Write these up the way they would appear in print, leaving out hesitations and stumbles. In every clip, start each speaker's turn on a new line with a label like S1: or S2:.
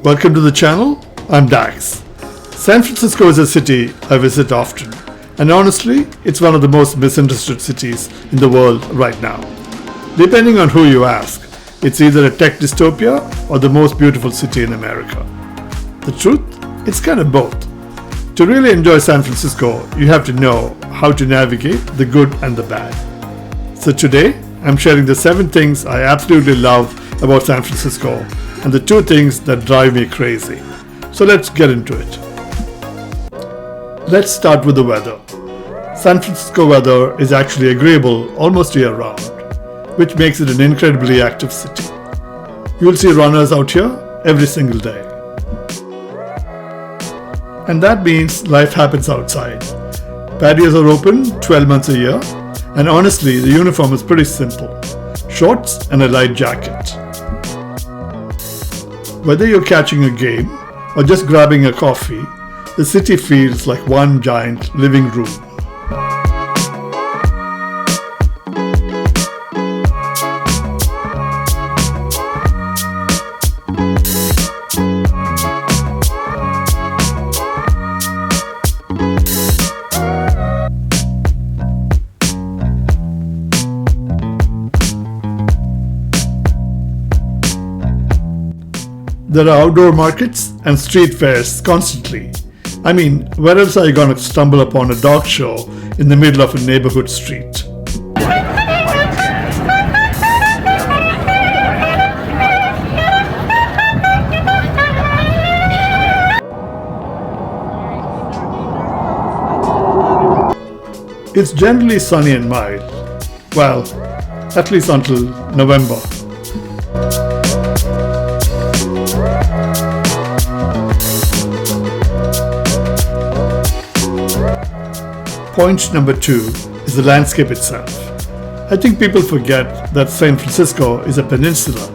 S1: Welcome to the channel. I'm Dax. San Francisco is a city I visit often, and honestly, it's one of the most misunderstood cities in the world right now. Depending on who you ask, it's either a tech dystopia or the most beautiful city in America. The truth? It's kind of both. To really enjoy San Francisco, you have to know how to navigate the good and the bad. So today, I'm sharing the 7 things I absolutely love about San Francisco and the 2 things that drive me crazy. So let's get into it. Let's start with the weather. San Francisco weather is actually agreeable almost year-round, which makes it an incredibly active city. You'll see runners out here every single day. And that means life happens outside. Patios are open 12 months a year, and honestly, the uniform is pretty simple. Shorts and a light jacket. Whether you're catching a game or just grabbing a coffee, the city feels like one giant living room. There are outdoor markets and street fairs constantly. I mean, where else are you gonna stumble upon a dog show in the middle of a neighborhood street? It's generally sunny and mild. Well, at least until November. Point number 2 is the landscape itself. I think people forget that San Francisco is a peninsula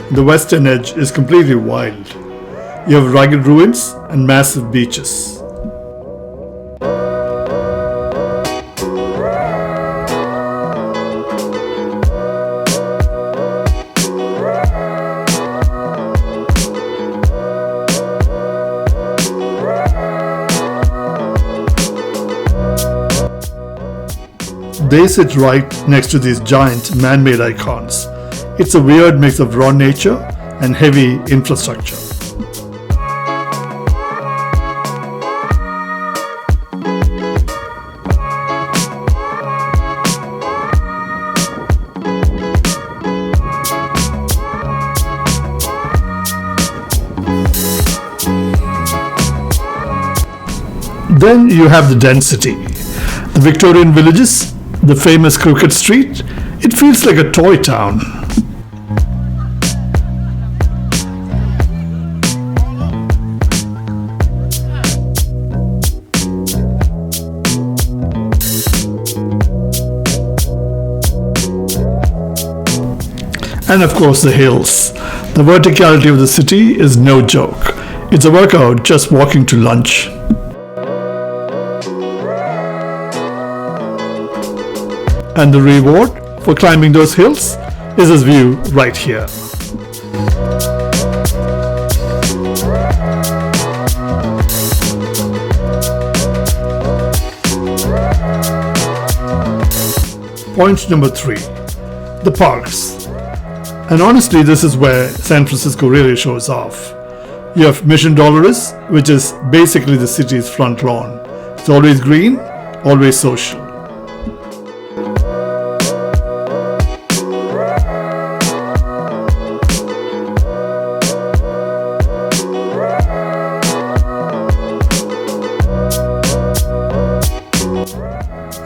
S1: and the western edge is completely wild. You have rugged ruins and massive beaches. They sit right next to these giant man-made icons. It's a weird mix of raw nature and heavy infrastructure. Then you have the density. The Victorian villages, the famous Crooked Street, it feels like a toy town. And of course the hills. The verticality of the city is no joke. It's a workout just walking to lunch. And the reward for climbing those hills is this view right here. Point number 3, the parks. And honestly, this is where San Francisco really shows off. You have Mission Dolores, which is basically the city's front lawn. It's always green, always social.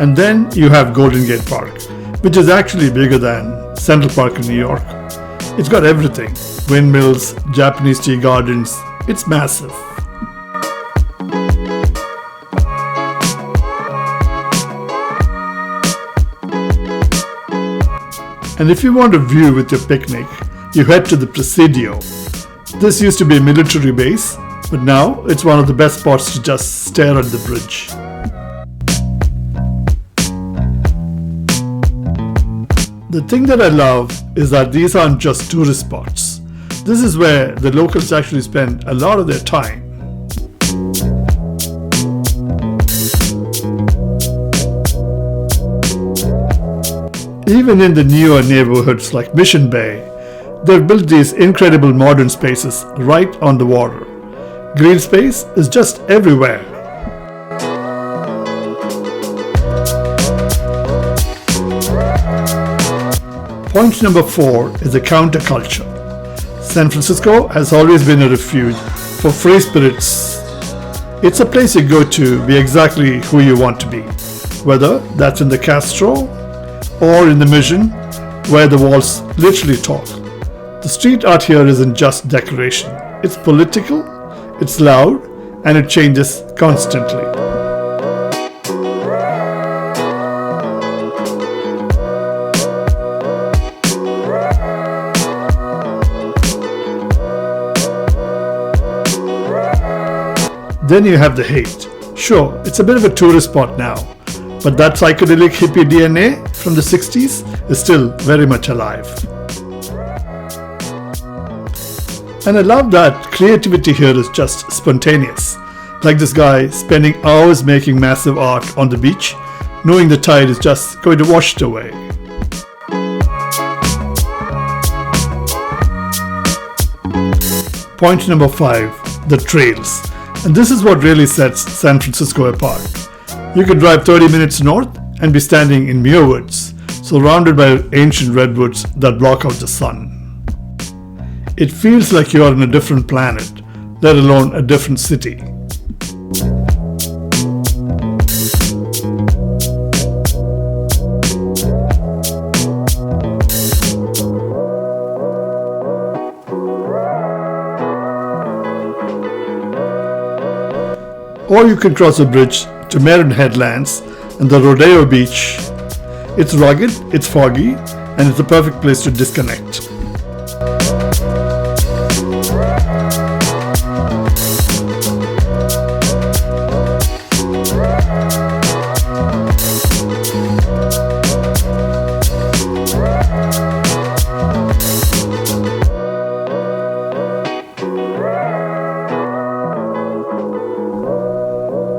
S1: And then you have Golden Gate Park, which is actually bigger than Central Park in New York. It's got everything. Windmills, Japanese tea gardens. It's massive. And if you want a view with your picnic, you head to the Presidio. This used to be a military base, but now it's one of the best spots to just stare at the bridge. The thing that I love is that these aren't just tourist spots. This is where the locals actually spend a lot of their time. Even in the newer neighborhoods like Mission Bay, they've built these incredible modern spaces right on the water. Green space is just everywhere. Point number 4 is the counterculture. San Francisco has always been a refuge for free spirits. It's a place you go to be exactly who you want to be, whether that's in the Castro or in the Mission, where the walls literally talk. The street art here isn't just decoration. It's political, it's loud, and it changes constantly. Then you have the hate. Sure, it's a bit of a tourist spot now, but that psychedelic hippie DNA from the 60s is still very much alive. And I love that creativity here is just spontaneous. Like this guy spending hours making massive art on the beach, knowing the tide is just going to wash it away. Point number 5, the trails. And this is what really sets San Francisco apart. You can drive 30 minutes north and be standing in Muir Woods, surrounded by ancient redwoods that block out the sun. It feels like you are in a different planet, let alone a different city. Or you can cross a bridge to Marin Headlands and the Rodeo Beach. It's rugged, it's foggy, and it's the perfect place to disconnect.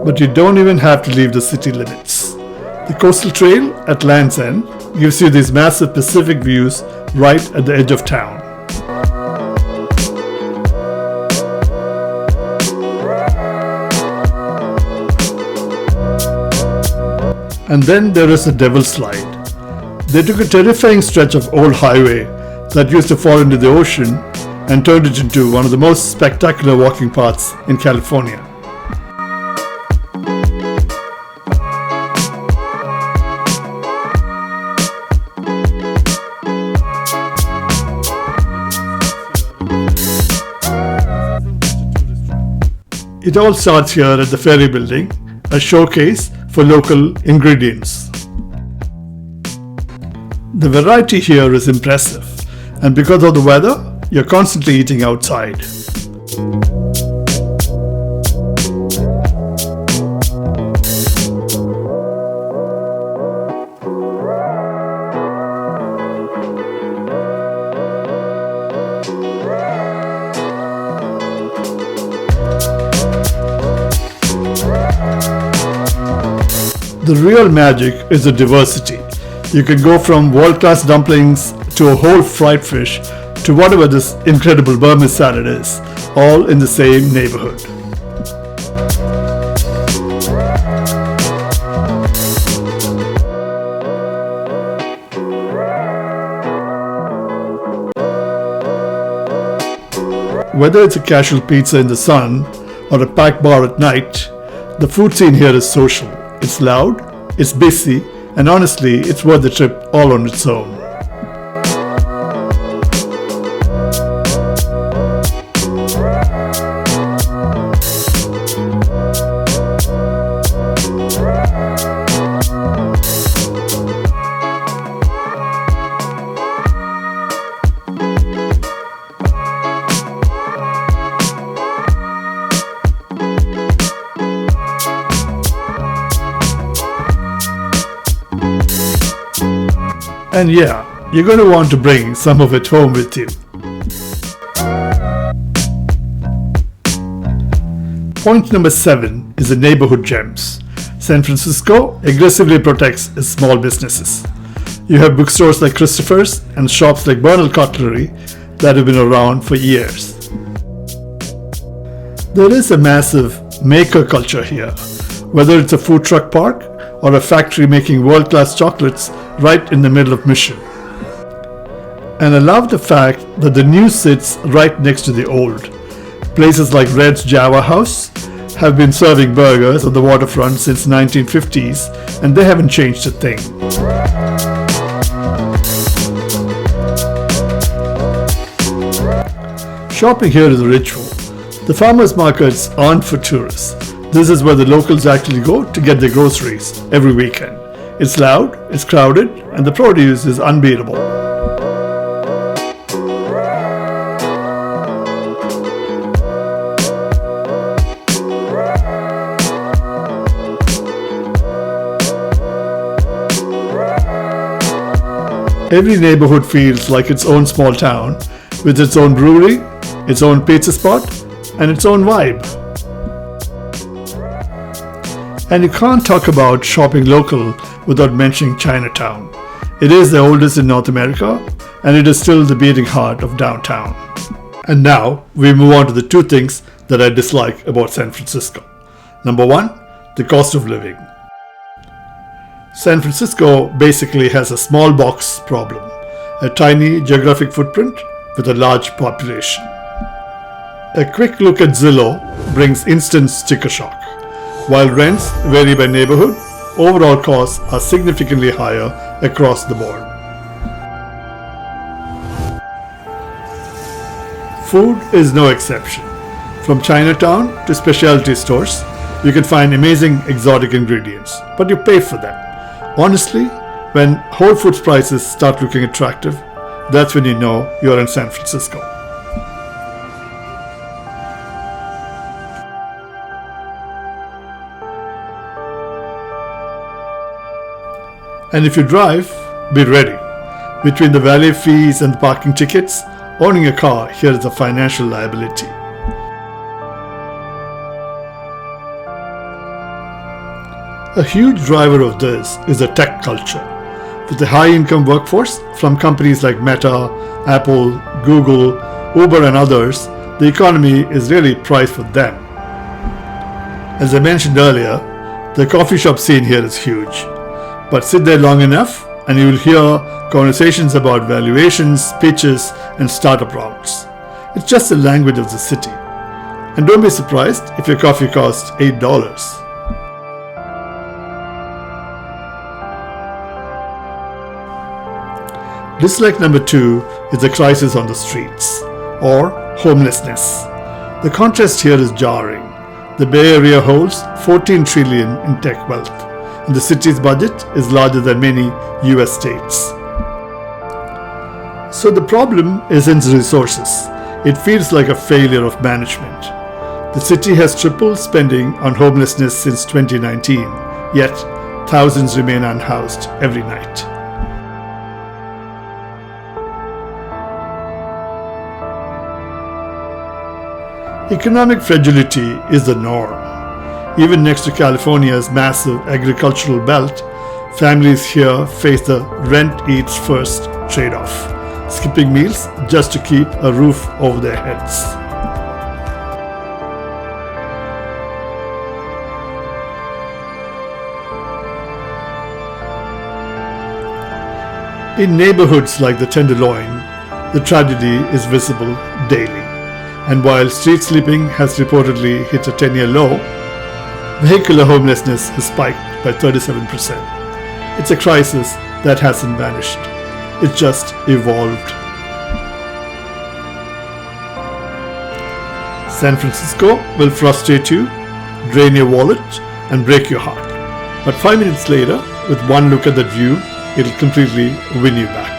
S1: But you don't even have to leave the city limits. The coastal trail at Land's End gives you these massive Pacific views right at the edge of town. And then there is the Devil's Slide. They took a terrifying stretch of old highway that used to fall into the ocean and turned it into one of the most spectacular walking paths in California. It all starts here at the Ferry Building, a showcase for local ingredients. The variety here is impressive, and because of the weather, you're constantly eating outside. The real magic is the diversity. You can go from world-class dumplings to a whole fried fish to whatever this incredible Burmese salad is, all in the same neighborhood. Whether it's a casual pizza in the sun or a packed bar at night, the food scene here is social. It's loud, it's busy, and honestly, it's worth the trip all on its own. And yeah, you're going to want to bring some of it home with you. Point number 7 is the neighborhood gems. San Francisco aggressively protects its small businesses. You have bookstores like Christopher's and shops like Bernal Cutlery that have been around for years. There is a massive maker culture here, whether it's a food truck park or a factory making world-class chocolates right in the middle of Mission. And I love the fact that the new sits right next to the old. Places like Red's Java House have been serving burgers on the waterfront since 1950s, and they haven't changed a thing. Shopping here is a ritual. The farmers' markets aren't for tourists. This is where the locals actually go to get their groceries every weekend. It's loud, it's crowded, and the produce is unbeatable. Every neighborhood feels like its own small town, with its own brewery, its own pizza spot, and its own vibe. And you can't talk about shopping local without mentioning Chinatown. It is the oldest in North America, and it is still the beating heart of downtown. And now we move on to the 2 things that I dislike about San Francisco. Number 1, the cost of living. San Francisco basically has a small box problem, a tiny geographic footprint with a large population. A quick look at Zillow brings instant sticker shock. While rents vary by neighborhood, overall costs are significantly higher across the board. Food is no exception. From Chinatown to specialty stores, you can find amazing exotic ingredients, but you pay for them. Honestly, when Whole Foods prices start looking attractive, that's when you know you're in San Francisco. And if you drive, be ready. Between the valet fees and the parking tickets, owning a car here is a financial liability. A huge driver of this is the tech culture. With a high-income workforce from companies like Meta, Apple, Google, Uber and others, the economy is really priced for them. As I mentioned earlier, the coffee shop scene here is huge. But sit there long enough and you will hear conversations about valuations, pitches and startup rounds. It's just the language of the city. And don't be surprised if your coffee costs $8. Dislike number 2 is the crisis on the streets, or homelessness. The contrast here is jarring. The Bay Area holds $14 trillion in tech wealth, and the city's budget is larger than many US states. So the problem isn't resources. It feels like a failure of management. The city has tripled spending on homelessness since 2019, yet thousands remain unhoused every night. Economic fragility is the norm. Even next to California's massive agricultural belt, families here face the rent-eats-first trade-off, skipping meals just to keep a roof over their heads. In neighborhoods like the Tenderloin, the tragedy is visible daily. And while street sleeping has reportedly hit a 10-year low, vehicular homelessness has spiked by 37%. It's a crisis that hasn't vanished. It's just evolved. San Francisco will frustrate you, drain your wallet, and break your heart. But 5 minutes later, with one look at that view, it'll completely win you back.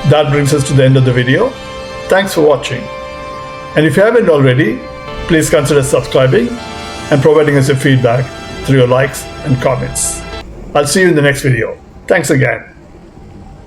S1: That brings us to the end of the video. Thanks for watching. And if you haven't already, please consider subscribing and providing us your feedback through your likes and comments. I'll see you in the next video. Thanks again.